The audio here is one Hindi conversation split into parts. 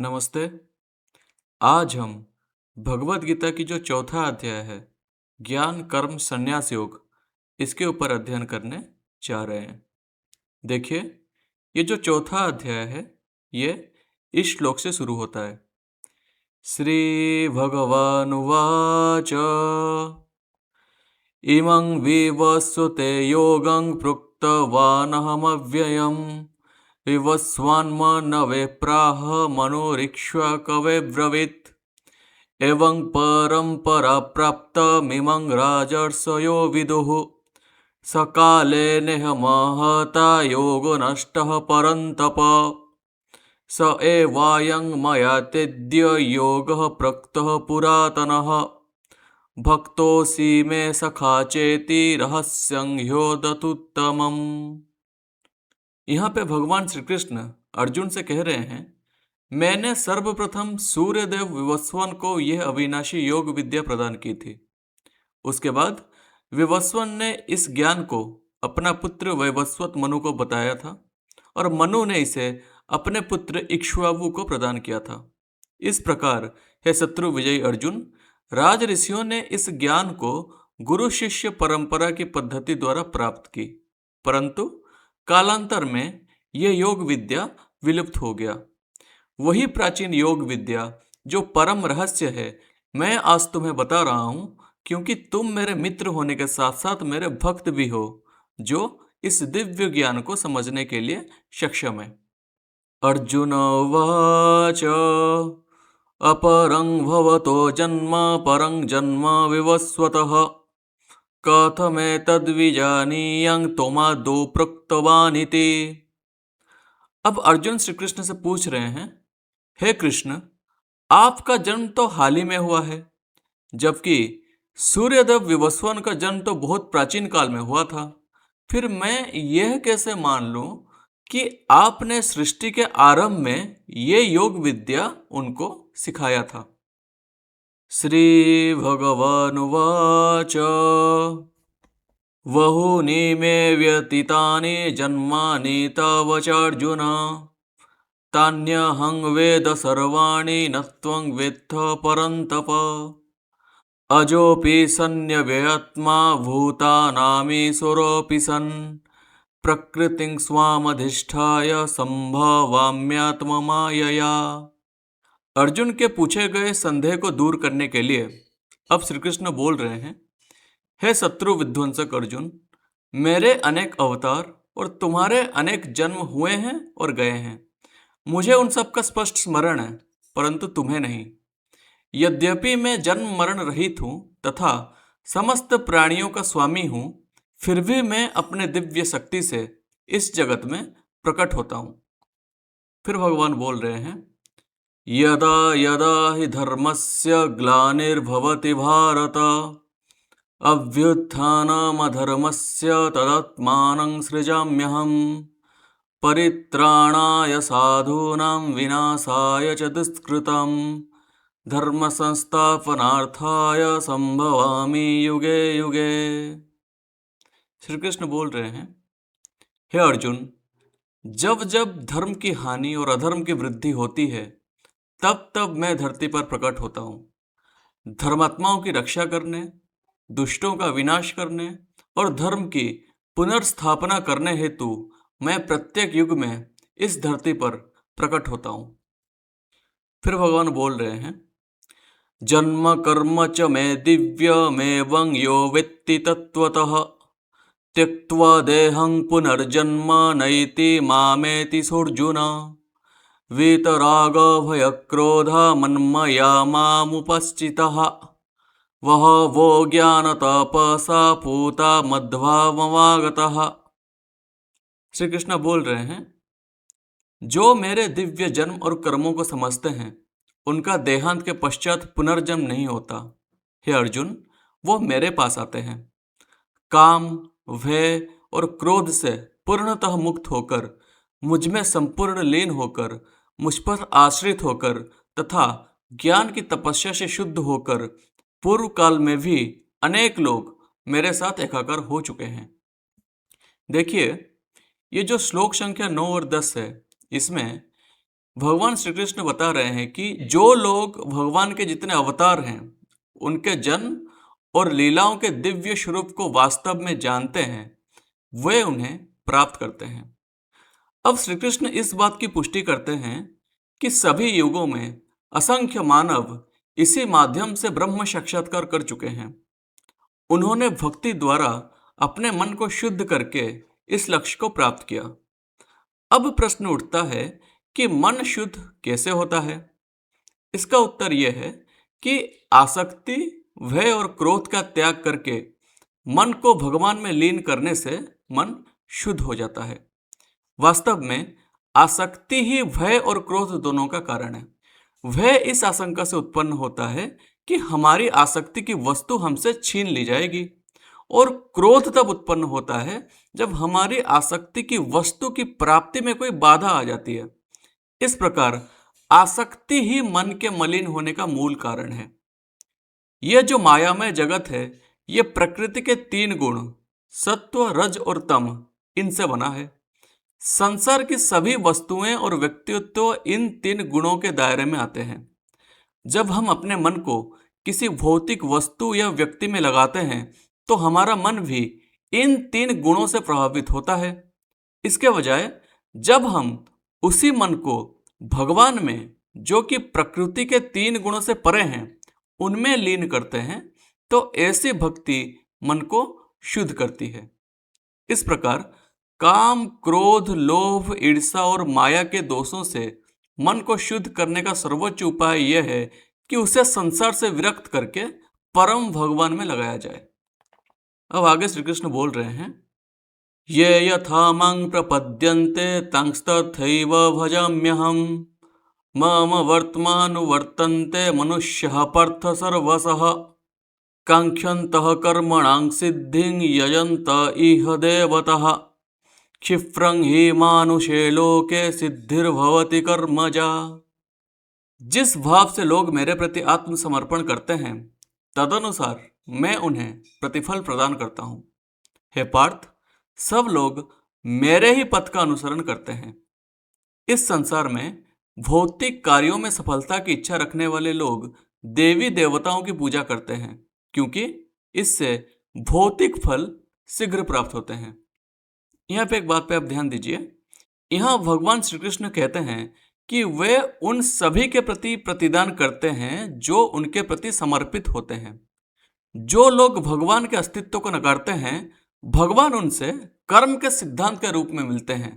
नमस्ते। आज हम भगवत गीता की जो चौथा अध्याय है, ज्ञान कर्म संन्यास योग, इसके ऊपर अध्ययन करने जा रहे हैं। देखिए, ये जो चौथा अध्याय है, ये इस श्लोक से शुरू होता है। श्री भगवानुवाच इमं विवस्वते योगं प्रोक्तवानहमव्ययम् विवस्वान्मनवे प्राह मनोरीक्ष्वा ब्रवीत् एवं परंपरा प्राप्तमिमं राजर्षयो विदुः सकाले नेह महता योगो नष्टः परन्तप स एवायं मया तेद्य योगः प्रोक्तः पुरातनः भक्तोऽसि मे सखा चेति रहस्यं ह्योदतुत्तमम्। यहाँ पे भगवान श्री कृष्ण अर्जुन से कह रहे हैं, मैंने सर्वप्रथम सूर्यदेव विवस्वन को यह अविनाशी योग विद्या प्रदान की थी। उसके बाद विवस्वन ने इस ज्ञान को अपना पुत्र वैवस्वत मनु को बताया था और मनु ने इसे अपने पुत्र इक्ष्वाकु को प्रदान किया था। इस प्रकार हे शत्रु विजयी अर्जुन, राज ऋषियों ने इस ज्ञान को गुरु शिष्य परंपरा की पद्धति द्वारा प्राप्त की, परंतु कालांतर में यह योग विद्या विलुप्त हो गया। वही प्राचीन योग विद्या जो परम रहस्य है, मैं आज तुम्हें बता रहा हूं, क्योंकि तुम मेरे मित्र होने के साथ साथ मेरे भक्त भी हो, जो इस दिव्य ज्ञान को समझने के लिए सक्षम है। अर्जुन उवाच अपरं भवतो जन्म परं जन्म विवस्वतः कथमेतद्विजानीयं त्वमादौ प्रोक्तवानिति। अब अर्जुन श्री कृष्ण से पूछ रहे हैं, हे कृष्ण, आपका जन्म तो हाल ही में हुआ है, जबकि सूर्यदेव विवस्वन का जन्म तो बहुत प्राचीन काल में हुआ था। फिर मैं यह कैसे मान लूं कि आपने सृष्टि के आरंभ में ये योग विद्या उनको सिखाया था। श्री भगवानुवाच बहूनि मे व्यतीतानि जन्मानि तव चार्जुन तान्यहं वेद सर्वाणि न त्वं वेत्थ परन्तप अजोऽपि सन्न्यव्ययात्मा भूतानामीश्वरोऽपि सन् प्रकृतिं स्वामधिष्ठाय संभवाम्यात्ममायया। अर्जुन के पूछे गए संदेह को दूर करने के लिए अब श्री कृष्ण बोल रहे हैं, हे शत्रु विध्वंसक अर्जुन, मेरे अनेक अवतार और तुम्हारे अनेक जन्म हुए हैं और गए हैं। मुझे उन सब का स्पष्ट स्मरण है, परंतु तुम्हें नहीं। यद्यपि मैं जन्म मरण रहित हूं तथा समस्त प्राणियों का स्वामी हूं, फिर भी मैं अपने दिव्य शक्ति से इस जगत में प्रकट होता हूं। फिर भगवान बोल रहे हैं, यदा यदा हि धर्मस्य ग्लानिर्भवति भारत अभ्युत्थानमधर्मस्य तदात्मानं सृजाम्यहम् परित्राणाय साधूनां विनाशाय च दुष्कृतं धर्म संस्थापनार्थाय संभवामि युगे युगे। श्री कृष्ण बोल रहे हैं, हे अर्जुन, जब जब धर्म की हानि और अधर्म की वृद्धि होती है, तब तब मैं धरती पर प्रकट होता हूँ। धर्मात्माओं की रक्षा करने, दुष्टों का विनाश करने और धर्म की पुनर्स्थापना करने हेतु मैं प्रत्येक युग में इस धरती पर प्रकट होता हूँ। फिर भगवान बोल रहे हैं, जन्म कर्म च मे दिव्यमेवं यो वेत्ति तत्त्वतः त्यक्त्वा देहं पुनर्जन्म नैति मामेति सोऽर्जुन वीतरागभयक्रोधा मन्मया मामुपस्थितः वह वो ज्ञानतपसा पूता मध्वामवागतः। श्री कृष्ण बोल रहे हैं, जो मेरे दिव्य जन्म और कर्मों को समझते हैं, उनका देहांत के पश्चात पुनर्जन्म नहीं होता। हे अर्जुन, वो मेरे पास आते हैं। काम, भय और क्रोध से पूर्णतः मुक्त होकर, मुझ में संपूर्ण लीन होकर, मुझ पर आश्रित होकर तथा ज्ञान की तपस्या से शुद्ध होकर पूर्व काल में भी अनेक लोग मेरे साथ एकाकार हो चुके हैं। देखिए, ये जो श्लोक संख्या 9 और 10 है, इसमें भगवान श्री कृष्ण बता रहे हैं कि जो लोग भगवान के जितने अवतार हैं, उनके जन्म और लीलाओं के दिव्य स्वरूप को वास्तव में जानते हैं, वे उन्हें प्राप्त करते हैं। अब श्री कृष्ण इस बात की पुष्टि करते हैं कि सभी युगों में असंख्य मानव इसी माध्यम से ब्रह्म साक्षात्कार कर चुके हैं। उन्होंने भक्ति द्वारा अपने मन को शुद्ध करके इस लक्ष्य को प्राप्त किया। अब प्रश्न उठता है कि मन शुद्ध कैसे होता है? इसका उत्तर यह है कि आसक्ति, भय और क्रोध का त्याग करके मन को भगवान में लीन करने से मन शुद्ध हो जाता है। वास्तव में आसक्ति ही भय और क्रोध दोनों का कारण है। भय इस आशंका से उत्पन्न होता है कि हमारी आसक्ति की वस्तु हमसे छीन ली जाएगी, और क्रोध तब उत्पन्न होता है जब हमारी आसक्ति की वस्तु की प्राप्ति में कोई बाधा आ जाती है। इस प्रकार आसक्ति ही मन के मलिन होने का मूल कारण है। यह जो मायामय जगत है, यह प्रकृति के 3 गुण सत्व, रज और तम, इनसे बना है। संसार की सभी वस्तुएं और व्यक्तित्व इन 3 गुणों के दायरे में आते हैं। जब हम अपने मन को किसी भौतिक वस्तु या व्यक्ति में लगाते हैं तो हमारा मन भी इन 3 गुणों से प्रभावित होता है। इसके बजाय जब हम उसी मन को भगवान में, जो कि प्रकृति के 3 गुणों से परे हैं, उनमें लीन करते हैं, तो ऐसी भक्ति मन को शुद्ध करती है। इस प्रकार काम, क्रोध, लोभ, ईर्ष्या और माया के दोषों से मन को शुद्ध करने का सर्वोच्च उपाय यह है कि उसे संसार से विरक्त करके परम भगवान में लगाया जाए। अब आगे श्री कृष्ण बोल रहे हैं, ये यथा मां प्रपद्यन्ते तंस्तथैव भजाम्यहम् मम वर्त्मानुवर्तन्ते मनुष्यः पार्थ सर्वशः काङ्क्षन्तः कर्मणां सिद्धिं यजन्त इह देवतः क्षिप्रं हि मानुषे लोके सिद्धिर्भवति कर्मजा। जिस भाव से लोग मेरे प्रति आत्मसमर्पण करते हैं, तदनुसार मैं उन्हें प्रतिफल प्रदान करता हूँ। हे पार्थ, सब लोग मेरे ही पथ का अनुसरण करते हैं। इस संसार में भौतिक कार्यों में सफलता की इच्छा रखने वाले लोग देवी देवताओं की पूजा करते हैं, क्योंकि इससे भौतिक फल शीघ्र प्राप्त होते हैं। यहाँ पे एक बात पे आप ध्यान दीजिए। यहाँ भगवान श्री कृष्ण कहते हैं कि वे उन सभी के प्रति प्रतिदान करते हैं जो उनके प्रति समर्पित होते हैं। जो लोग भगवान के अस्तित्व को नकारते हैं, भगवान उनसे कर्म के सिद्धांत के रूप में मिलते हैं।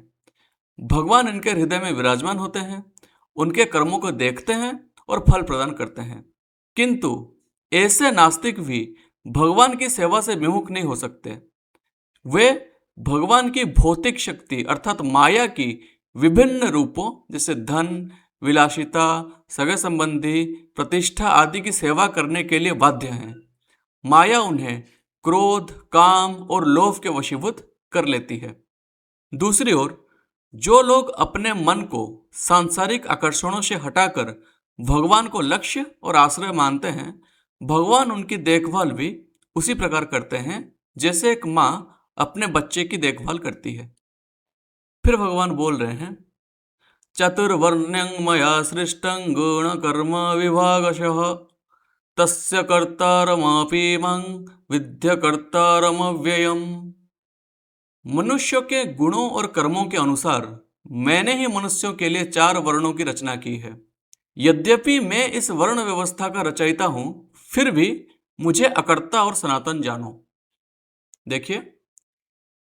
भगवान इनके हृदय में विराजमान होते हैं, उनके कर्मों को देखते हैं और फल प्रदान करते हैं। किंतु ऐसे नास्तिक भी भगवान की सेवा से विमुख नहीं हो सकते। वे भगवान की भौतिक शक्ति अर्थात माया की विभिन्न रूपों जैसे धन, विलासिता, सगे संबंधी, प्रतिष्ठा आदि की सेवा करने के लिए बाध्य हैं। माया उन्हें क्रोध, काम और लोभ के वशीभूत कर लेती है। दूसरी ओर जो लोग अपने मन को सांसारिक आकर्षणों से हटाकर भगवान को लक्ष्य और आश्रय मानते हैं, भगवान उनकी देखभाल भी उसी प्रकार करते हैं जैसे एक माँ अपने बच्चे की देखभाल करती है। फिर भगवान बोल रहे हैं, चतुर्वर्ण्यं मया सृष्टं गुण कर्म विभागशः तस्य कर्तारमपि मां विद्य कर्तारमव्ययम्। मनुष्यों के गुणों और कर्मों के अनुसार मैंने ही मनुष्यों के लिए 4 वर्णों की रचना की है। यद्यपि मैं इस वर्ण व्यवस्था का रचयिता हूं, फिर भी मुझे अकर्ता और सनातन जानो। देखिए,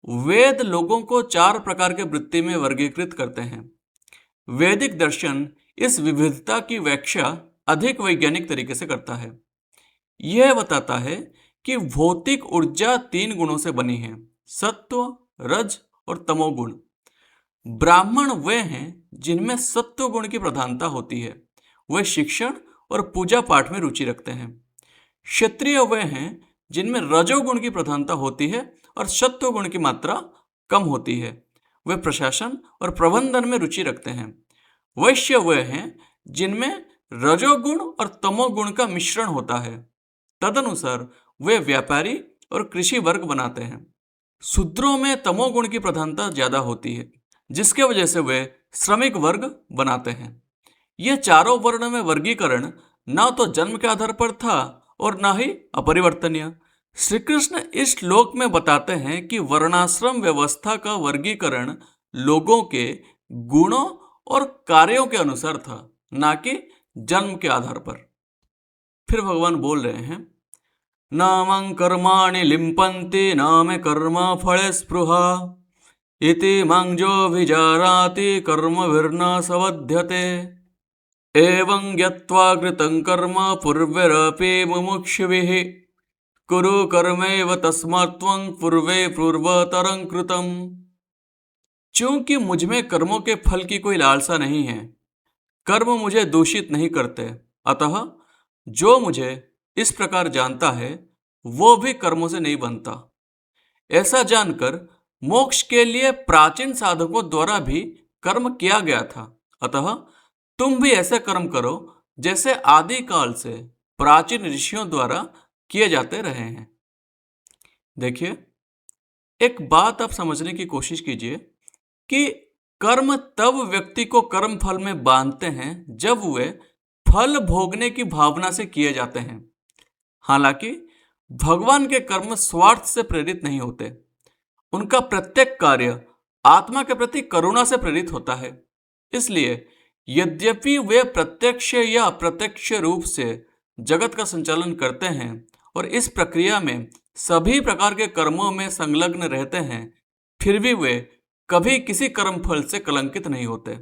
वेद लोगों को 4 प्रकार के वृत्ति में वर्गीकृत करते हैं। वैदिक दर्शन इस विविधता की व्याख्या अधिक वैज्ञानिक तरीके से करता है। यह बताता है कि भौतिक ऊर्जा 3 गुणों से बनी है, सत्व, रज और तमोगुण। ब्राह्मण वे हैं जिनमें सत्व गुण की प्रधानता होती है, वे शिक्षण और पूजा पाठ में रुचि रखते हैं। क्षत्रिय वे हैं जिनमें रजोगुण की प्रधानता होती है और सत्व गुण की मात्रा कम होती है, वे प्रशासन और प्रबंधन में रुचि रखते हैं। वैश्य वे हैं जिनमें रजोगुण और तमोगुण का मिश्रण होता है, तदनुसार वे व्यापारी और कृषि वर्ग बनाते हैं। शूद्रों में तमोगुण की प्रधानता ज्यादा होती है, जिसके वजह से वे श्रमिक वर्ग बनाते हैं। ये चारों वर्ण में वर्गीकरण ना तो जन्म के आधार पर था और ना ही अपरिवर्तनीय। श्री कृष्ण इस श्लोक में बताते हैं कि वर्णाश्रम व्यवस्था का वर्गीकरण लोगों के गुणों और कार्यों के अनुसार था, ना कि जन्म के आधार पर। फिर भगवान बोल रहे हैं, न मं कर्माणि लिम्पन्ति न मे कर्म फले स्पृहा इति मं जो विजानाति कर्मभिर्न सवध्यते एवं ज्ञात्वा कृतं कर्म पूर्वैरपि मुमुक्षुभिः कुरु कर्मैव तस्मात् त्वं पूर्वे पूर्वतरं कृतम्। चूंकि मुझ में कर्मों के फल की कोई लालसा नहीं है, कर्म मुझे दूषित नहीं करते, अतः जो मुझे इस प्रकार जानता है वो भी कर्मों से नहीं बनता। ऐसा जानकर मोक्ष के लिए प्राचीन साधकों द्वारा भी कर्म किया गया था, अतः तुम भी ऐसे कर्म करो जैसे आदि काल से प्राचीन ऋषियों द्वारा किए जाते रहे हैं। देखिए, एक बात आप समझने की कोशिश कीजिए कि कर्म तब व्यक्ति को कर्म फल में बांधते हैं जब वे फल भोगने की भावना से किए जाते हैं। हालांकि भगवान के कर्म स्वार्थ से प्रेरित नहीं होते, उनका प्रत्येक कार्य आत्मा के प्रति करुणा से प्रेरित होता है। इसलिए यद्यपि वे प्रत्यक्ष या अप्रत्यक्ष रूप से जगत का संचालन करते हैं और इस प्रक्रिया में सभी प्रकार के कर्मों में संलग्न रहते हैं, फिर भी वे कभी किसी कर्म फल से कलंकित नहीं होते।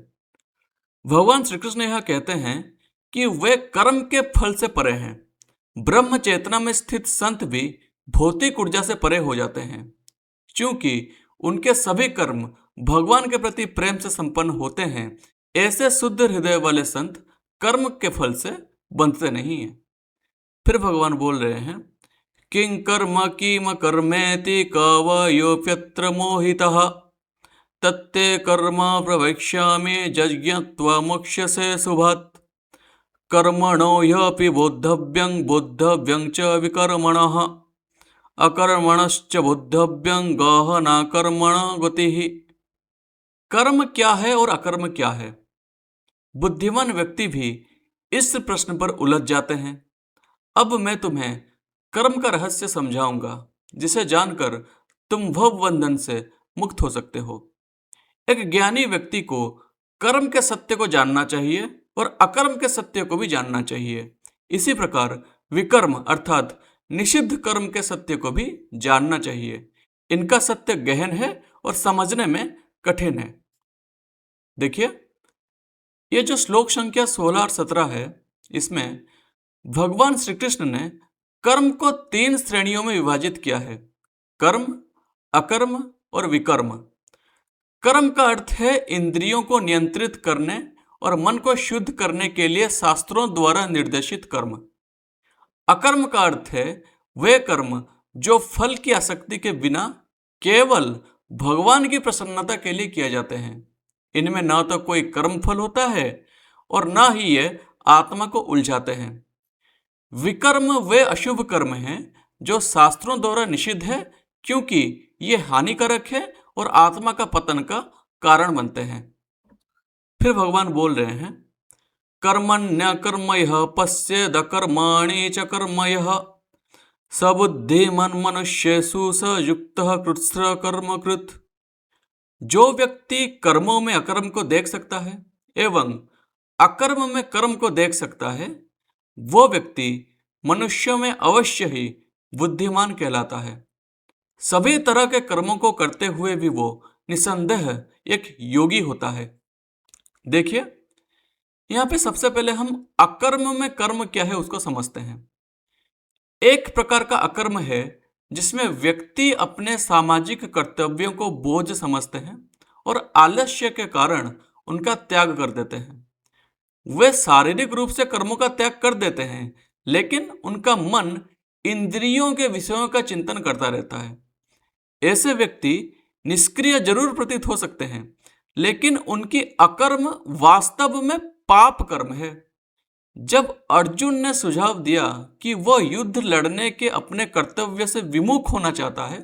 भगवान श्री कृष्ण यह कहते हैं कि वे कर्म के फल से परे हैं। ब्रह्म चेतना में स्थित संत भी भौतिक ऊर्जा से परे हो जाते हैं, क्योंकि उनके सभी कर्म भगवान के प्रति प्रेम से संपन्न होते हैं। ऐसे शुद्ध हृदय वाले संत कर्म के फल से बंधते नहीं हैं। फिर भगवान बोल रहे हैं, किं कर्म किम कर्मेति कवयोप्यत्र मोहितः तत्ते कर्म प्रवक्ष्यामि यज्ञत्वा मोक्ष्यसे शुभात् कर्मणो ह्यपि बोद्धव्यं बोद्धव्यं च विकर्मणः अकर्मणश्च बोद्धव्यं गहना कर्मण गतिः। कर्म क्या है और अकर्म क्या है? बुद्धिमान व्यक्ति भी इस प्रश्न पर उलझ जाते हैं। अब मैं तुम्हें कर्म का रहस्य समझाऊंगा, जिसे जानकर तुम भव बंधन से मुक्त हो सकते हो। एक ज्ञानी व्यक्ति को कर्म के सत्य को जानना चाहिए और अकर्म के सत्य को भी जानना चाहिए। इसी प्रकार विकर्म अर्थात निषिद्ध कर्म के सत्य को भी जानना चाहिए। इनका सत्य गहन है और समझने में कठिन है। देखिए, ये जो श्लोक संख्या 16 और 17 है, इसमें भगवान श्री कृष्ण ने कर्म को 3 श्रेणियों में विभाजित किया है: कर्म, अकर्म और विकर्म। कर्म का अर्थ है इंद्रियों को नियंत्रित करने और मन को शुद्ध करने के लिए शास्त्रों द्वारा निर्देशित कर्म। अकर्म का अर्थ है वे कर्म जो फल की आसक्ति के बिना केवल भगवान की प्रसन्नता के लिए किए जाते हैं। इनमें ना तो कोई कर्म फल होता है और ना ही ये आत्मा को उलझाते हैं। विकर्म वे अशुभ कर्म हैं जो शास्त्रों द्वारा निषिद्ध है, क्योंकि ये हानिकारक है और आत्मा का पतन का कारण बनते हैं। फिर भगवान बोल रहे हैं, कर्मण्य कर्मयः पश्येद कर्माणि च कर्मयः सबुद्धिमन् मनुष्येषु स युक्तः कृत्स्र कर्मकृत्। जो व्यक्ति कर्मों में अकर्म को देख सकता है एवं अकर्म में कर्म को देख सकता है, वो व्यक्ति मनुष्यों में अवश्य ही बुद्धिमान कहलाता है। सभी तरह के कर्मों को करते हुए भी वो निसंदेह एक योगी होता है। देखिए, यहाँ पे सबसे पहले हम अकर्म में कर्म क्या है उसको समझते हैं। एक प्रकार का अकर्म है जिसमें व्यक्ति अपने सामाजिक कर्तव्यों को बोझ समझते हैं और आलस्य के कारण उनका त्याग कर देते हैं। वे शारीरिक रूप से कर्मों का त्याग कर देते हैं, लेकिन उनका मन इंद्रियों के विषयों का चिंतन करता रहता है। ऐसे व्यक्ति निष्क्रिय जरूर प्रतीत हो सकते हैं, लेकिन उनकी अकर्म वास्तव में पाप कर्म है। जब अर्जुन ने सुझाव दिया कि वह युद्ध लड़ने के अपने कर्तव्य से विमुख होना चाहता है,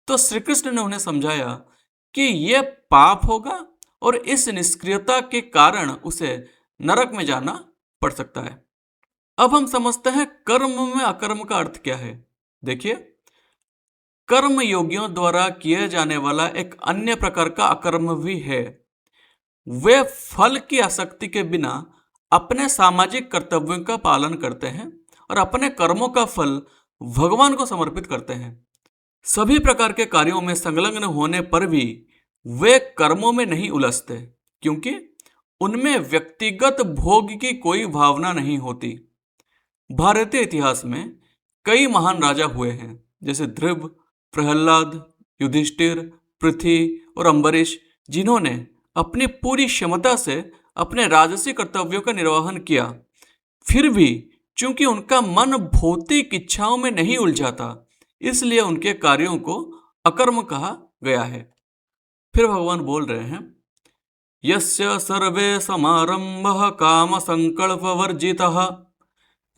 तो श्री कृष्ण ने उन्हें समझाया कि यह पाप होगा और इस निष्क्रियता के कारण उसे नरक में जाना पड़ सकता है। अब हम समझते हैं कर्म में अकर्म का अर्थ क्या है। देखिए, कर्म योगियों द्वारा किए जाने वाला एक अन्य प्रकार का अकर्म भी है। वे फल की आसक्ति के बिना अपने सामाजिक कर्तव्यों का पालन करते हैं और अपने कर्मों का फल भगवान को समर्पित करते हैं। सभी प्रकार के कार्यों में संलग्न होने पर भी वे कर्मों में नहीं उलझते, क्योंकि उनमें व्यक्तिगत भोग की कोई भावना नहीं होती। भारतीय इतिहास में कई महान राजा हुए हैं, जैसे ध्रुव, प्रहलाद, युधिष्ठिर, पृथ्वी और अम्बरीश, जिन्होंने अपनी पूरी क्षमता से अपने राजसी कर्तव्यों का निर्वहन किया। फिर भी चूंकि उनका मन भौतिक इच्छाओं में नहीं उलझा था, इसलिए उनके कार्यों को अकर्म कहा गया है। फिर भगवान बोल रहे हैं, यस्य सर्वे समारंभः काम संकल्प वर्जितः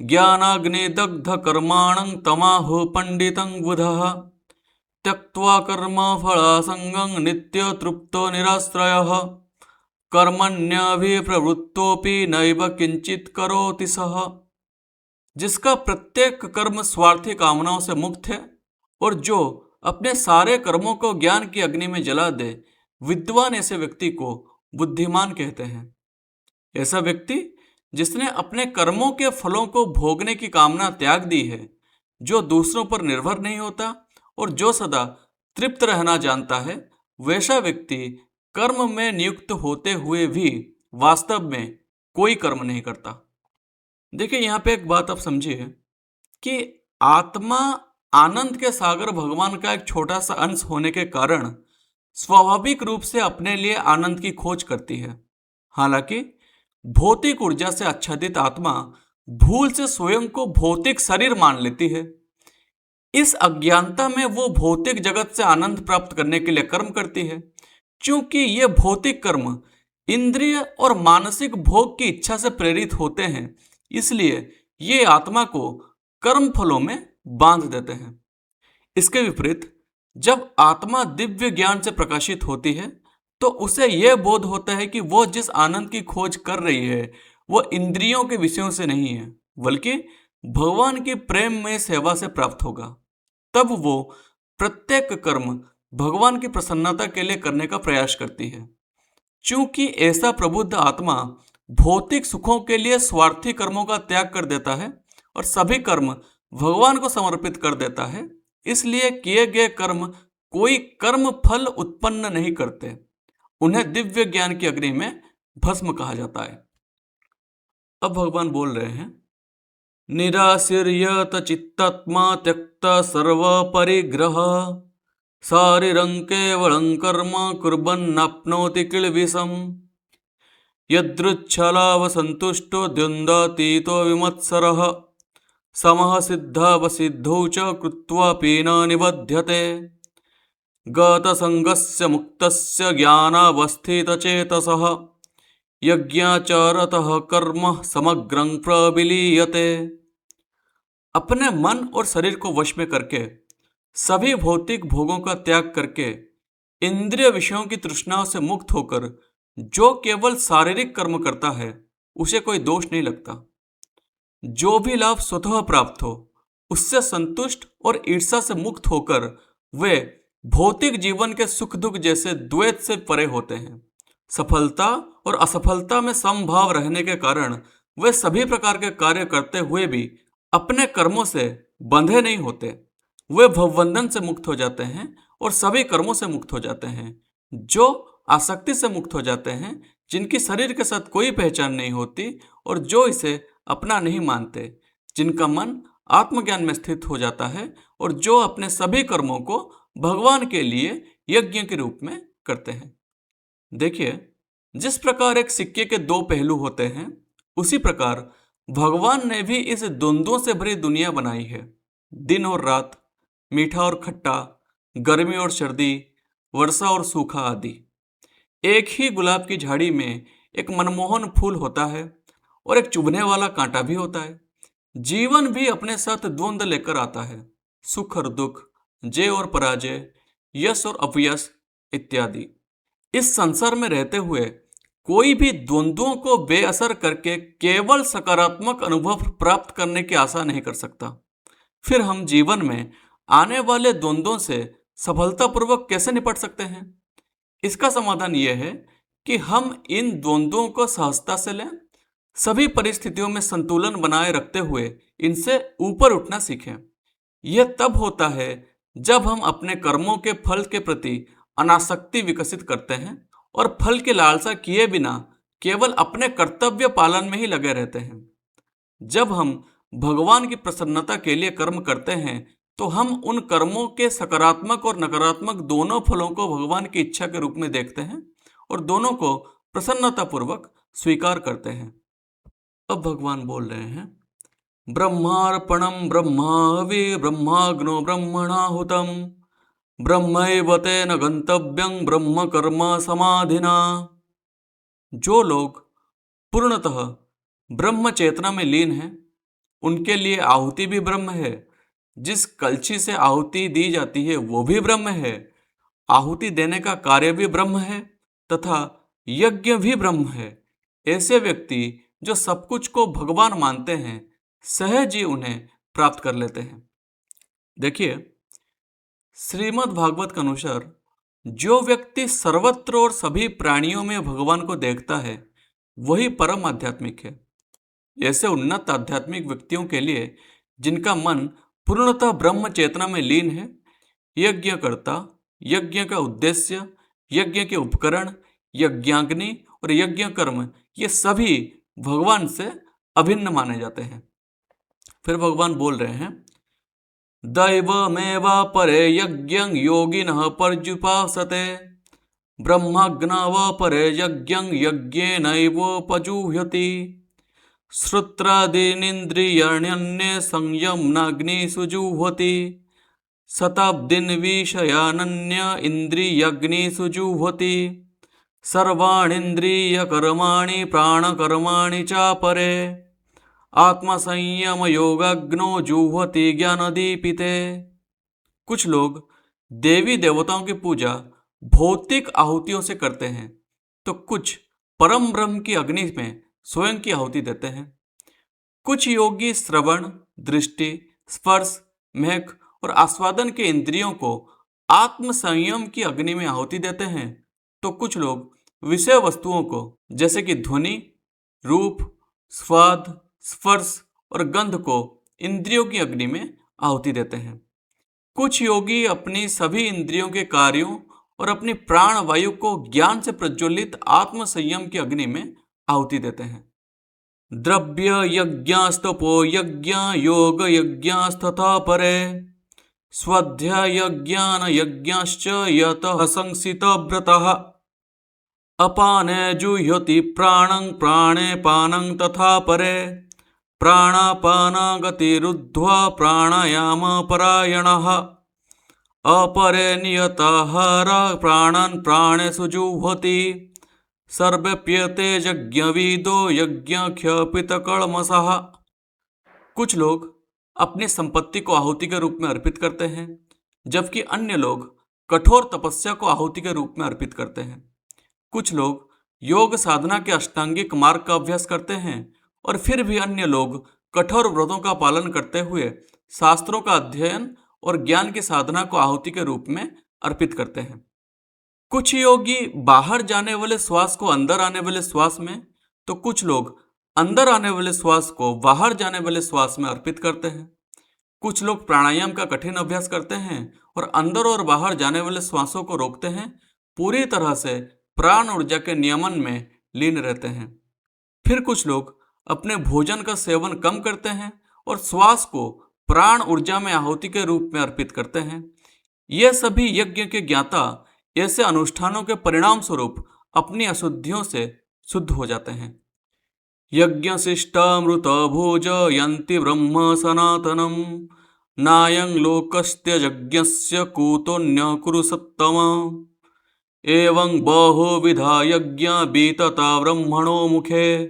ज्ञानाग्निदग्ध कर्माणं तमाहु पंडितं बुधः त्यक्त्वा कर्म फलासंगं नित्य तृप्तो निराश्रयः कर्मण्यभिप्रवृत्तोऽपि नैव किंचित करोति सः। जिसका प्रत्येक कर्म स्वार्थी कामनाओं से मुक्त है और जो अपने सारे कर्मों को ज्ञान की अग्नि में जला दे, विद्वान ऐसे व्यक्ति को बुद्धिमान कहते हैं। ऐसा व्यक्ति जिसने अपने कर्मों के फलों को भोगने की कामना त्याग दी है, जो दूसरों पर निर्भर नहीं होता और जो सदा तृप्त रहना जानता है, वैसा व्यक्ति कर्म में नियुक्त होते हुए भी वास्तव में कोई कर्म नहीं करता। देखिए, यहाँ पे एक बात आप समझिए कि आत्मा आनंद के सागर भगवान का एक छोटा सा अंश होने के कारण स्वाभाविक रूप से अपने लिए आनंद की खोज करती है। हालांकि भौतिक ऊर्जा से आच्छादित आत्मा भूल से स्वयं को भौतिक शरीर मान लेती है। इस अज्ञानता में वो भौतिक जगत से आनंद प्राप्त करने के लिए कर्म करती है। क्योंकि ये भौतिक कर्म इंद्रिय और मानसिक भोग की इच्छा से प्रेरित होते हैं, इसलिए ये आत्मा को कर्म फलों में बांध देते हैं। इसके विपरीत जब आत्मा दिव्य ज्ञान से प्रकाशित होती है, तो उसे यह बोध होता है कि वो जिस आनंद की खोज कर रही है वो इंद्रियों के विषयों से नहीं है, बल्कि भगवान की प्रेम में सेवा से प्राप्त होगा। तब वो प्रत्येक कर्म भगवान की प्रसन्नता के लिए करने का प्रयास करती है। चूंकि ऐसा प्रबुद्ध आत्मा भौतिक सुखों के लिए स्वार्थी कर्मों का त्याग कर देता है और सभी कर्म भगवान को समर्पित कर देता है, इसलिए किए गए कर्म कोई कर्म फल उत्पन्न नहीं करते। उन्हें दिव्य ज्ञान की अग्नि में भस्म कहा जाता है। अब भगवान बोल रहे हैं, निराशीर्यत चित्तात्मा त्यक्त सर्व परिग्रह शारीरं केवलं कर्म कुर्वन्नाप्नोति किल्बिषम् यदृच्छलावसन्तुष्टो द्वन्द्वातीतो विमत्सरः समः सिद्धावसिद्धौ च कृत्वापि न निबध्यते गतसंगस्य मुक्तस्य ज्ञानावस्थितचेतसः यज्ञाचरतः कर्म समग्रं प्रविलीयते। अपने मन और शरीर को वश में करके सभी भौतिक भोगों का त्याग करके इंद्रिय विषयों की तृष्णाओं से मुक्त होकर जो केवल शारीरिक कर्म करता है, उसे कोई दोष नहीं लगता। जो भी लाभ स्वतः प्राप्त हो उससे संतुष्ट और ईर्ष्या से मुक्त होकर वे भौतिक जीवन के सुख दुख जैसे द्वैत से परे होते हैं। सफलता और असफलता में समभाव रहने के कारण वे सभी प्रकार के कार्य करते हुए भी अपने कर्मों से बंधे नहीं होते। वे भवबंधन से मुक्त हो जाते हैं और सभी कर्मों से मुक्त हो जाते हैं। जो आसक्ति से मुक्त हो जाते हैं, जिनकी शरीर के साथ कोई पहचान नहीं होती और जो इसे अपना नहीं मानते, जिनका मन आत्मज्ञान में स्थित हो जाता है और जो अपने सभी कर्मों को भगवान के लिए यज्ञ के रूप में करते हैं। देखिए, जिस प्रकार एक सिक्के के दो पहलू होते हैं, उसी प्रकार भगवान ने भी इस द्वंद्वों से भरी दुनिया बनाई है। दिन और रात, मीठा और खट्टा, गर्मी और सर्दी, वर्षा और सूखा आदि। एक ही गुलाब की झाड़ी में एक मनमोहन फूल होता है और एक चुभने वाला कांटा भी होता है। जीवन भी अपने साथ द्वंद्व लेकर आता है, सुख और दुख, जय और पराजय, यश और अपयश इत्यादि। इस संसार में रहते हुए कोई भी द्वंद्वों को बेअसर करके केवल सकारात्मक अनुभव प्राप्त करने की आशा नहीं कर सकता। फिर हम जीवन में आने वाले द्वंद्वों से सफलतापूर्वक कैसे निपट सकते हैं? इसका समाधान यह है कि हम इन द्वंद्वों को सहजता से लें, सभी परिस्थितियों में संतुलन बनाए रखते हुए इनसे ऊपर उठना सीखें। यह तब होता है जब हम अपने कर्मों के फल के प्रति अनासक्ति विकसित करते हैं और फल की लालसा किए बिना केवल अपने कर्तव्य पालन में ही लगे रहते हैं। जब हम भगवान की प्रसन्नता के लिए कर्म करते हैं तो हम उन कर्मों के सकारात्मक और नकारात्मक दोनों फलों को भगवान की इच्छा के रूप में देखते हैं और दोनों को प्रसन्नतापूर्वक स्वीकार करते हैं। अब भगवान बोल रहे हैं, ब्रह्मार्पणं ब्रह्माहवि ब्रह्माग्नो ब्रह्मणाहुतं ब्रह्मैव तेन गंतव्यं ब्रह्म कर्म समाधिना। जो लोग पूर्णतः ब्रह्म चेतना में लीन हैं, उनके लिए आहुति भी ब्रह्म है। जिस कलछी से आहुति दी जाती है वो भी ब्रह्म है। आहुति देने का कार्य भी ब्रह्म है तथा यज्ञ भी ब्रह्म है। ऐसे व्यक्ति जो सब कुछ को भगवान मानते हैं, सहज ही उन्हें प्राप्त कर लेते हैं। देखिए, श्रीमद् भागवत के अनुसार जो व्यक्ति सर्वत्र और सभी प्राणियों में भगवान को देखता है वही परम आध्यात्मिक है। ऐसे उन्नत आध्यात्मिक व्यक्तियों के लिए जिनका मन पूर्णतः ब्रह्म चेतना में लीन है, यज्ञकर्ता, यज्ञ का उद्देश्य, यज्ञ के उपकरण, यज्ञाग्नि और यज्ञ कर्म, ये सभी भगवान से अभिन्न माने जाते हैं। फिर भगवान बोल रहे हैं, दैवमेवा परे यज्ञं योगिनः पर्युपासते ब्रह्मज्ञाव परे यज्ञं यज्ञेनैवोपजुह्यति श्रुत्रादीनिन्द्रियाण्यन्ये संयम्नाग्निषु जुह्वति शताब्दीन् विषयानन्य इन्द्रियाग्निषु जुह्वति सर्वाणीन्द्रियकर्माणि प्राणकर्माणि चापरे आत्मसंयम योगाग्नो जुह्वति ज्ञानदीपिते। कुछ लोग देवी देवताओं की पूजा भौतिक आहुतियों से करते हैं तो कुछ परम ब्रह्म की अग्नि में स्वयं की आहुति देते हैं। कुछ योगी श्रवण, दृष्टि, स्पर्श, महक और आस्वादन के इंद्रियों को आत्म संयम की अग्नि में आहुति देते हैं तो कुछ लोग विषय वस्तुओं को जैसे कि ध्वनि, रूप, स्वाद, स्पर्श और गंध को इंद्रियों की अग्नि में आहुति देते हैं। कुछ योगी अपनी सभी इंद्रियों के कार्यों और अपनी प्राण वायु को ज्ञान से प्रज्वलित आत्म संयम की अग्नि में आहुति देते हैं। द्रव्य यज्ञास्तपो यज्ञ योग यज्ञास्तथा परे स्वाध्याय यज्ञान यज्ञाश्च यतः संसित व्रतः अपाने जुह्यति प्राणं प्राणे पानं तथा परे प्राणापान गतिरुद्ध्वा प्राणायाम परायणः अपरे नियताहार प्राणान् प्राणेषु जुह्वति सर्वप्यते यज्ञविदो यज्ञक्षपितकल्मषः। कुछ लोग अपनी संपत्ति को आहुति के रूप में अर्पित करते हैं जबकि अन्य लोग कठोर तपस्या को आहुति के रूप में अर्पित करते हैं। कुछ लोग योग साधना के अष्टांगिक मार्ग का अभ्यास करते हैं और फिर भी अन्य लोग कठोर व्रतों का पालन करते हुए शास्त्रों का अध्ययन और ज्ञान की साधना को आहुति के रूप में अर्पित करते हैं। कुछ योगी बाहर जाने वाले श्वास को अंदर आने वाले श्वास में तो कुछ लोग अंदर आने वाले श्वास को बाहर जाने वाले श्वास में अर्पित करते हैं। कुछ लोग प्राणायाम का कठिन अभ्यास करते हैं और अंदर और बाहर जाने वाले श्वासों को रोकते हैं, पूरी तरह से प्राण ऊर्जा के नियमन में लीन रहते हैं। फिर कुछ लोग अपने भोजन का सेवन कम करते हैं और श्वास को प्राण ऊर्जा में आहुति के रूप में अर्पित करते हैं। ये सभी यज्ञ के ज्ञाता ऐसे अनुष्ठानों के परिणाम स्वरूप अपनी अशुद्धियों से शुद्ध हो जाते हैं। यज्ञ शिष्टामृत भोज यन्ति ब्रह्म सनातनम नायं लोकस्य यज्ञस्य कूतोऽन्य कुरु सत्तम एवं बहुविधा यज्ञ बीतता ब्रह्मणो मुखे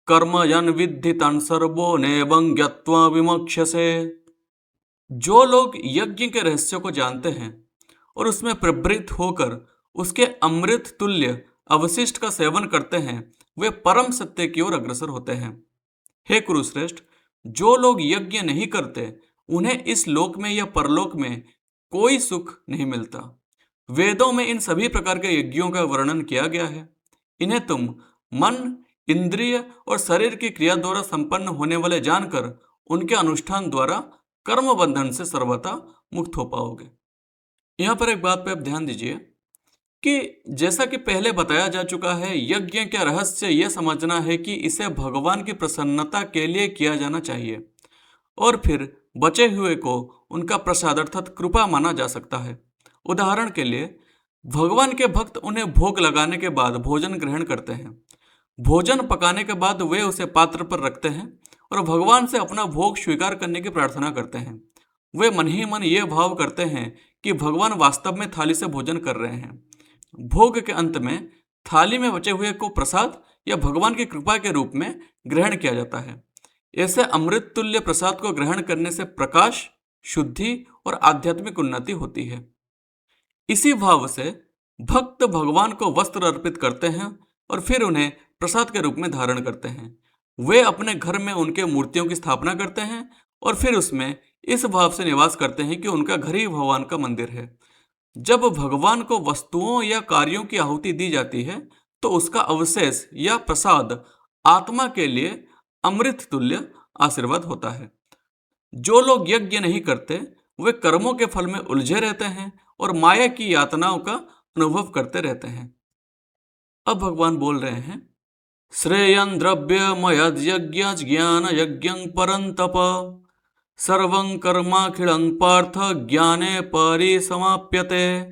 कर्मजन विद्धि तन सर्वो नेवं ज्ञत्वा विमोक्ष्यसे। जो लोग यज्ञ के रहस्य को जानते हैं और उसमें प्रवृत्त होकर उसके अमृत तुल्य अवशिष्ट का सेवन करते हैं वे परम सत्य की ओर अग्रसर होते हैं। हे कुरुश्रेष्ठ, जो लोग यज्ञ नहीं करते उन्हें इस लोक में या परलोक में कोई सुख नहीं मिलता। वेदों में इन सभी प्रकार के यज्ञों का वर्णन किया गया है। इन्हें तुम मन, इंद्रिय और शरीर की क्रिया द्वारा संपन्न होने वाले जानकर उनके अनुष्ठान द्वारा कर्म बंधन से सर्वथा मुक्त हो पाओगे। यहाँ पर एक बात पे आप ध्यान दीजिए कि जैसा कि पहले बताया जा चुका है, यज्ञ का रहस्य यह समझना है कि इसे भगवान की प्रसन्नता के लिए किया जाना चाहिए और फिर बचे हुए को उनका प्रसाद अर्थात कृपा माना जा सकता है। उदाहरण के लिए, भगवान के भक्त उन्हें भोग लगाने के बाद भोजन ग्रहण करते हैं। भोजन पकाने के बाद वे उसे पात्र पर रखते हैं और भगवान से अपना भोग स्वीकार करने की प्रार्थना करते हैं। वे मन ही मन ये भाव करते हैं कि भगवान वास्तव में थाली से भोजन कर रहे हैं। भोग के अंत में थाली में बचे हुए को प्रसाद या भगवान की कृपा के रूप में ग्रहण किया जाता है। ऐसे अमृत तुल्य प्रसाद को ग्रहण करने से प्रकाश, शुद्धि और आध्यात्मिक उन्नति होती है। इसी भाव से भक्त भगवान को वस्त्र अर्पित करते हैं और फिर उन्हें प्रसाद के रूप में धारण करते हैं। वे अपने घर में उनके मूर्तियों की स्थापना करते हैं और फिर उसमें इस भाव से निवास करते हैं कि उनका घर ही भगवान का मंदिर है। जब भगवान को वस्तुओं या कार्यों की आहुति दी जाती है तो उसका अवशेष या प्रसाद आत्मा के लिए अमृत तुल्य आशीर्वाद होता है। जो लोग यज्ञ नहीं करते वे कर्मों के फल में उलझे रहते हैं और माया की यातनाओं का अनुभव करते रहते हैं। अब भगवान बोल रहे हैं, श्रेयं द्रव्यमयद् यज्ञ ज्ञान यज्ञं परन्तप सर्वं कर्माखिलं पार्थ ज्ञाने परिसमाप्यते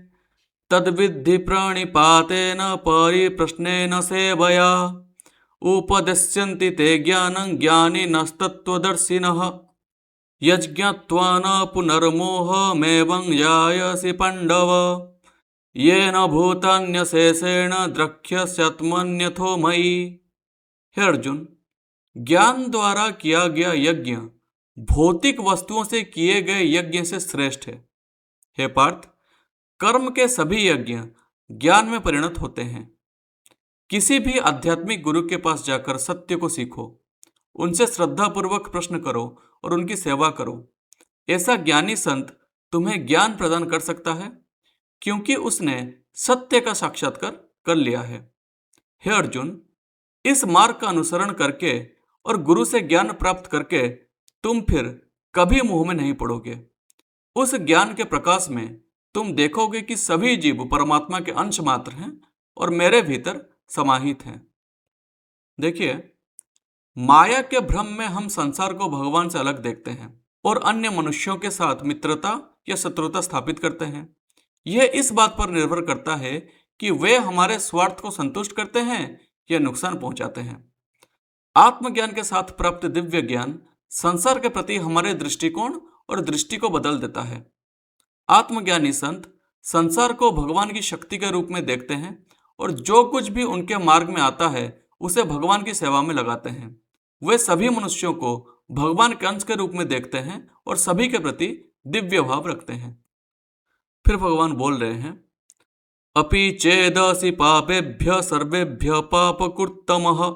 तद्विद्धि प्रणिपातेन परिप्रश्नेन सेवया उपदिश्यन्ति ते ज्ञानं ज्ञानिनस्तत्त्वदर्शिनः यज्ञत्वा न पुनर्मोहमेवं जायसि पाण्डव येन भूतान्यशेषेण द्रक्ष्यस्यात्मन्यथो मयि। हे अर्जुन, ज्ञान द्वारा किया गया यज्ञ भौतिक वस्तुओं से किए गए यज्ञ से श्रेष्ठ है। हे पार्थ, कर्म के सभी यज्ञ ज्ञान में परिणत होते हैं। किसी भी आध्यात्मिक गुरु के पास जाकर सत्य को सीखो, उनसे श्रद्धापूर्वक प्रश्न करो और उनकी सेवा करो। ऐसा ज्ञानी संत तुम्हें ज्ञान प्रदान कर सकता है क्योंकि उसने सत्य का साक्षात्कार कर लिया है। हे अर्जुन, इस मार्ग का अनुसरण करके और गुरु से ज्ञान प्राप्त करके तुम फिर कभी मोह में नहीं पड़ोगे। उस ज्ञान के प्रकाश में तुम देखोगे कि सभी जीव परमात्मा के अंश मात्र हैं और मेरे भीतर समाहित हैं। देखिए, माया के भ्रम में हम संसार को भगवान से अलग देखते हैं और अन्य मनुष्यों के साथ मित्रता या शत्रुता स्थापित करते हैं। यह इस बात पर निर्भर करता है कि वे हमारे स्वार्थ को संतुष्ट करते हैं या नुकसान पहुंचाते हैं। आत्मज्ञान के साथ प्राप्त दिव्य ज्ञान संसार के प्रति हमारे दृष्टिकोण और दृष्टि को बदल देता है। आत्मज्ञानी संत संसार को भगवान की शक्ति के रूप में देखते हैं और जो कुछ भी उनके मार्ग में आता है उसे भगवान की सेवा में लगाते हैं। वे सभी मनुष्यों को भगवान के अंश के रूप में देखते हैं और सभी के प्रति दिव्य भाव रखते हैं। फिर भगवान बोल रहे हैं, अपि चेदसि पापेभ्य सर्वेभ्य पापकृत्तमः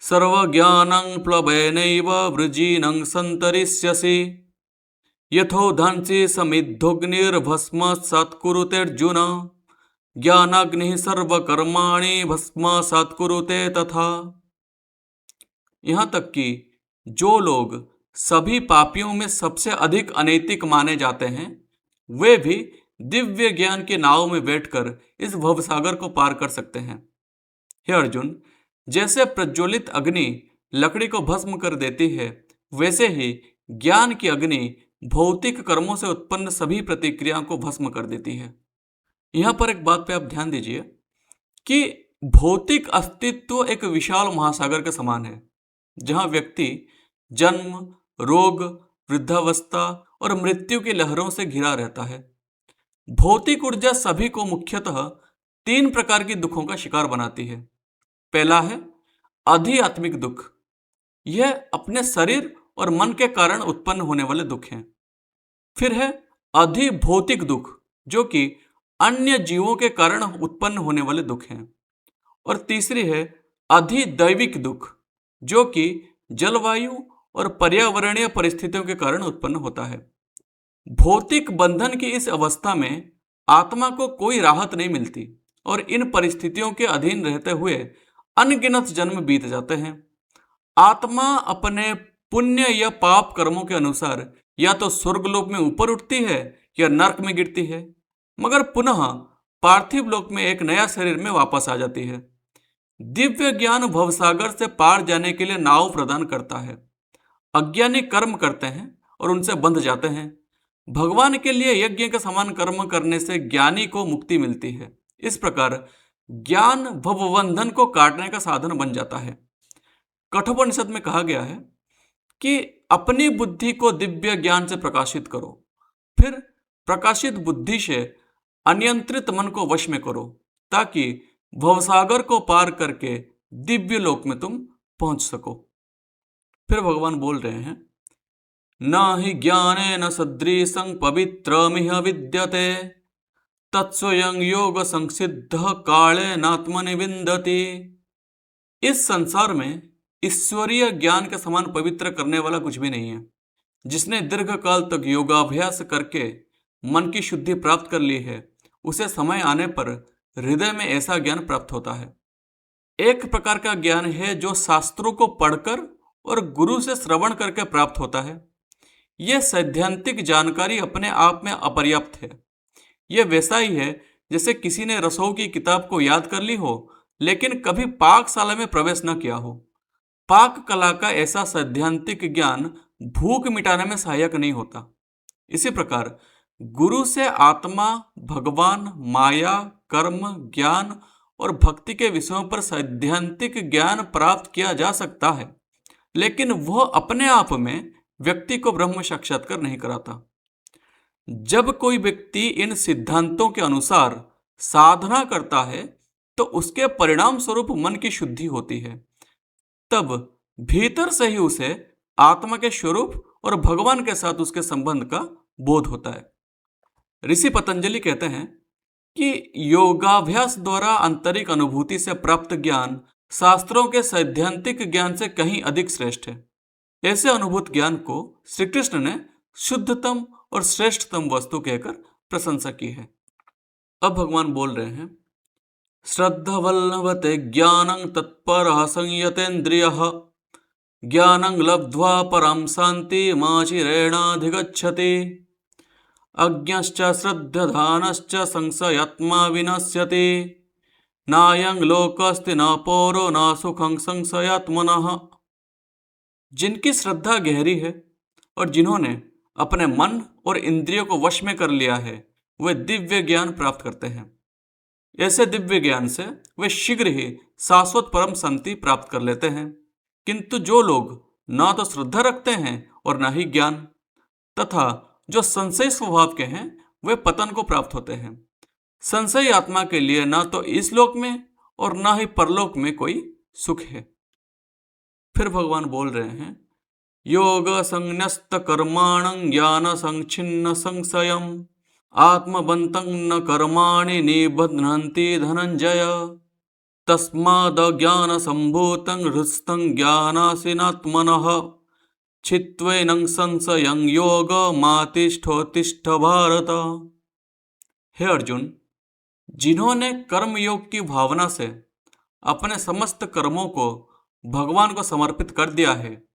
सर्वज्ञानं प्लवेनैव वृजीनं सन्तरिष्यसि यथोधंसि समिद्धोऽग्निर्भस्मसात् कुरुतेऽर्जुन ज्ञानाग्निः सर्वकर्माणि भस्मसात् कुरुते तथा। यहाँ तक कि जो लोग सभी पापियों में सबसे अधिक अनैतिक माने जाते हैं वे भी दिव्य ज्ञान के नाव में बैठकर इस भवसागर को पार कर सकते हैं। हे अर्जुन, जैसे प्रज्वलित अग्नि लकड़ी को भस्म कर देती है वैसे ही ज्ञान की अग्नि भौतिक कर्मों से उत्पन्न सभी प्रतिक्रियाओं को भस्म कर देती है। यहाँ पर एक बात पे आप ध्यान दीजिए कि भौतिक अस्तित्व एक विशाल महासागर के समान है जहाँ व्यक्ति जन्म, रोग, वृद्धावस्था और मृत्यु की लहरों से घिरा रहता है। भौतिक ऊर्जा सभी को मुख्यतः 3 प्रकार की दुखों का शिकार बनाती है। पहला है आध्यात्मिक दुख। यह अपने शरीर और मन के कारण उत्पन्न होने वाले दुख हैं। फिर है अधिभौतिक दुख जो कि अन्य जीवों के कारण उत्पन्न होने वाले दुख हैं। और तीसरी है अधिदैविक दुख, जो कि जलवायु और पर्यावरणीय परिस्थितियों के कारण उत्पन्न होता है। भौतिक बंधन की इस अवस्था में आत्मा को कोई राहत नहीं मिलती और इन परिस्थितियों के अधीन रहते हुए अनगिनत जन्म बीत जाते हैं। आत्मा अपने पुण्य या पाप कर्मों के अनुसार या तो स्वर्गलोक में ऊपर उठती है या नरक में गिरती है, मगर पुनः पार्थिव लोक में एक नया शरीर में वापस आ जाती है। दिव्य ज्ञान भवसागर से पार जाने के लिए नाव प्रदान करता है। अज्ञानी कर्म करते हैं और उनसे बंध जाते हैं। भगवान के लिए यज्ञ के समान कर्म करने से ज्ञानी को मुक्ति मिलती है। इस प्रकार ज्ञान भवबंधन को काटने का साधन बन जाता है। कठोपनिषद में कहा गया है कि अपनी बुद्धि को दिव्य ज्ञान से प्रकाशित करो, फिर प्रकाशित बुद्धि से अनियंत्रित मन को वश में करो, ताकि भवसागर को पार करके दिव्य लोक में तुम पहुंच सको। फिर भगवान बोल रहे हैं, न हि ज्ञानेन सदृशं पवित्रमिह विद्यते तत्स्वयं योग संसिद्धः कालेनात्मनि विन्दति। इस संसार में ईश्वरीय ज्ञान के समान पवित्र करने वाला कुछ भी नहीं है। जिसने दीर्घ काल तक योगाभ्यास करके मन की शुद्धि प्राप्त कर ली है, उसे समय आने पर हृदय में ऐसा ज्ञान प्राप्त होता है। एक प्रकार का ज्ञान है जो शास्त्रों को पढ़कर और गुरु से श्रवण करके प्राप्त होता है। यह सैद्धांतिक जानकारी अपने आप में अपर्याप्त है। यह वैसा ही है जैसे किसी ने रसों की किताब को याद कर ली हो, लेकिन कभी पाकशाला में प्रवेश न किया हो। पाक कला का ऐसा सैद्धांतिक ज्ञान भूख मिटाने में सहायक नहीं होता। इसी प्रकार गुरु से आत्मा, भगवान, माया, कर्म, ज्ञान और भक्ति के विषयों पर सैद्धांतिक ज्ञान प्राप्त किया जा सकता है, लेकिन वह अपने आप में व्यक्ति को ब्रह्म साक्षात्कार नहीं कराता। जब कोई व्यक्ति इन सिद्धांतों के अनुसार साधना करता है तो उसके परिणाम स्वरूप मन की शुद्धि होती है। तब भीतर से ही उसे आत्मा के स्वरूप और भगवान के साथ उसके संबंध का बोध होता है। ऋषि पतंजलि कहते हैं कि योगाभ्यास द्वारा आंतरिक अनुभूति से प्राप्त ज्ञान शास्त्रों के सैद्धांतिक ज्ञान से कहीं अधिक श्रेष्ठ है। ऐसे अनुभूत ज्ञान को श्री कृष्ण ने शुद्धतम और श्रेष्ठतम वस्तु कहकर प्रशंसा की है। अब भगवान बोल रहे हैं, श्रद्धवल्लभते ज्ञानं तत्परः संयतेन्द्रियः ज्ञानं लब्ध्वा परां शान्तिमाचिरेणाधिगच्छति अज्ञश्च श्रद्धधानश्च संशयात्मा विनश्यति नायं लोकस्ति न पौरो न सुखं संशयात्मनः। जिनकी श्रद्धा गहरी है और जिन्होंने अपने मन और इंद्रियों को वश में कर लिया है, वे दिव्य ज्ञान प्राप्त करते हैं। ऐसे दिव्य ज्ञान से वे शीघ्र ही शाश्वत परम शांति प्राप्त कर लेते हैं। किंतु जो लोग न तो श्रद्धा रखते हैं और न ही ज्ञान, तथा जो संशय स्वभाव के हैं, वे पतन को प्राप्त होते हैं। संशय आत्मा के लिए न तो इस लोक में और न ही परलोक में कोई सुख है। फिर भगवान बोल रहे हैं, योग संन्यस्त कर्माणं ज्ञान संच्छिन्न संशयम् आत्मबन्तं न कर्माणि निबध्नन्ति धनंजय तस्मादज्ञान संभूतं हृत्स्थं ज्ञानासीनात्मनः छित्त्वैनं संशयं योग मातिष्ठोत्तिष्ठ भारत। हे अर्जुन, जिन्होंने कर्मयोग की भावना से अपने समस्त कर्मों को भगवान को समर्पित कर दिया है,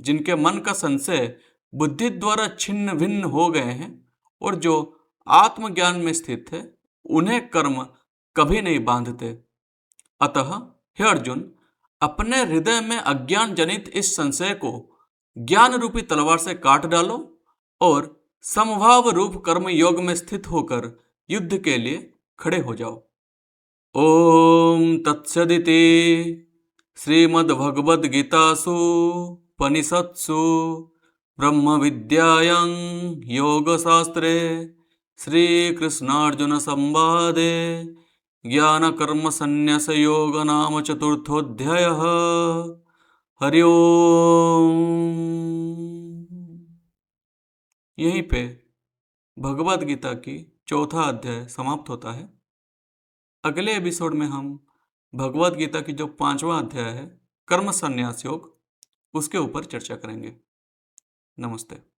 जिनके मन का संशय बुद्धि द्वारा छिन्न भिन्न हो गए हैं और जो आत्मज्ञान में स्थित है, उन्हें कर्म कभी नहीं बांधते। अतः हे अर्जुन, अपने हृदय में अज्ञान जनित इस संशय को ज्ञान रूपी तलवार से काट डालो और समभाव रूप कर्म योग में स्थित होकर युद्ध के लिए खड़े हो जाओ। ओम तत्सदिति श्रीमद्भगवद्गीतासु उपनिषत्सु ब्रह्म विद्यायां योगशास्त्रे श्रीकृष्णार्जुन संवादे ज्ञान कर्म संन्यास योग नाम चतुर्थोऽध्यायः। हरि ओम। यहीं पे भगवद गीता की चौथा अध्याय समाप्त होता है। अगले एपिसोड में हम भगवत गीता की जो 5वां अध्याय है कर्म संन्यास योग, उसके ऊपर चर्चा करेंगे। नमस्ते।